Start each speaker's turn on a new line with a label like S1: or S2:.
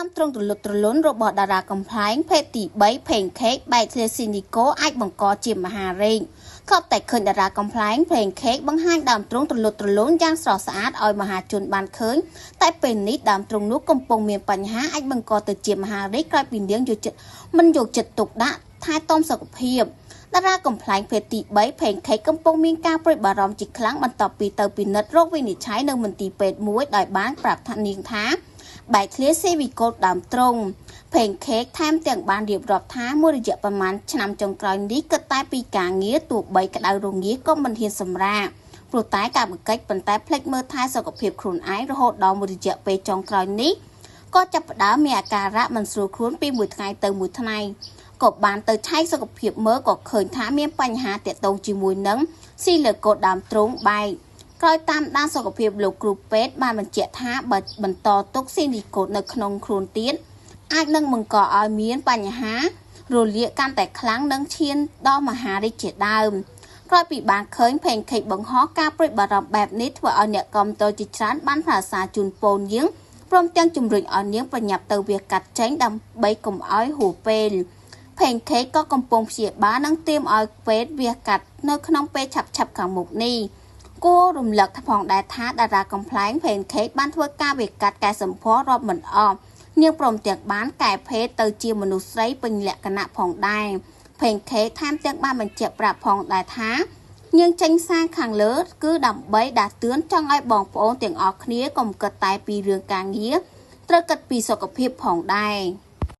S1: តាមត្រង់ទលុតត្រលុនរបស់តារាកំប្លែងភេទទី3ផេងខេកបែកធ្លាស៊ីនីកូអាចបង្កជាមហារេងខប់តែឃើញតារាកំប្លែងផេងខេកបង្ហាញដើមត្រង់ទលុតត្រលុនយ៉ាងស្រស់ស្អាតឲ្យមហាជនបានឃើញតែពេលនេះដើមត្រង់នោះកំពុងមានបញ្ហាអាចបង្កទៅជាមហារេងក្រោយពីនាងយកចិត្តទុកដាក់ថែទាំសុខភាពតារាកំប្លែងភេទទី3ផេងខេកកំពុងមានការព្រួយបារម្ភជាខ្លាំងបន្ទាប់ពីទៅពិនិត្យរោគវិនិច្ឆ័យនៅមន្ទីរពេទ្យមួយដោយបានប្រាប់ថានាងថាបែកធ្លាស៊ីវីកូតដើមត្រង់ផេងខេកថែមទាំងបានរៀបរាប់ថាមួយរយៈប្រមាណឆ្នាំចុងក្រោយនេះគិតតែពីការងារទោះបីក្តៅរងាក៏មិនហ៊ានសម្រាកព្រោះតែការបង្កិច្ចប៉ុន្តែភ្លេចមើលថែសុខភាពខ្លួនឯងរហូតដល់មួយរយៈពេលចុងក្រោយនេះក៏ចាប់ផ្ដើមមានអាការៈមិនស្រួលខ្លួនពីមួយថ្ងៃទៅមួយថ្ងៃក៏បានទៅឆែកសុខភាពមើលក៏ឃើញថាមានបញ្ហាទាក់ទងជាមួយនឹងស៊ីលីកូតដើមត្រង់បែកក្រោយតាមដានសុខភាពលោកគ្រូពេទ្យបានបញ្ជាក់ថាបើបន្តទុកស៊ីលីកូតនៅក្នុងខ្លួនទៀតអាចនឹងបង្កឲ្យមានបញ្ហារលាកកាន់តែខ្លាំងនិងឈានដល់មហារីកជាដើមក្រោយពីបានឃើញផេងខេកបង្ហោះការព្រួយបារម្ភបែបនេះធ្វើឲ្យអ្នកគាំទ្រជាច្រើនបានប្រសាជូនពរនាងព្រមទាំងជំរុញឲ្យនាងប្រញាប់ទៅវាកាត់ចេញដើម្បីកុំឲ្យហួសពេលផេងខេកក៏កំពុងព្យាបាលនិងត្រៀមឲ្យពេទ្យវាកាត់នៅក្នុងពេលឆាប់ខាងមុខនេះគួររំលឹកផងដែរថាតារាកំប្លែងផេងខេកបានធ្វើការវាកាត់កែសម្ផស្សរាប់មិនអស់នាងព្រមទាំងបានកែភេទទៅជាមនុស្សស្រីពេញលក្ខណៈផងដែរផេងខេកថែមទាំងបានបញ្ជាក់ប្រាប់ផងដែរថានាងចេញសារខាងលើគឺដើម្បីដាស់តឿនចង់ឲ្យបងប្អូនទាំងអស់គ្នាកុំគិតតែពីរឿងការងារត្រូវគិតពីសុខភាពផងដែរ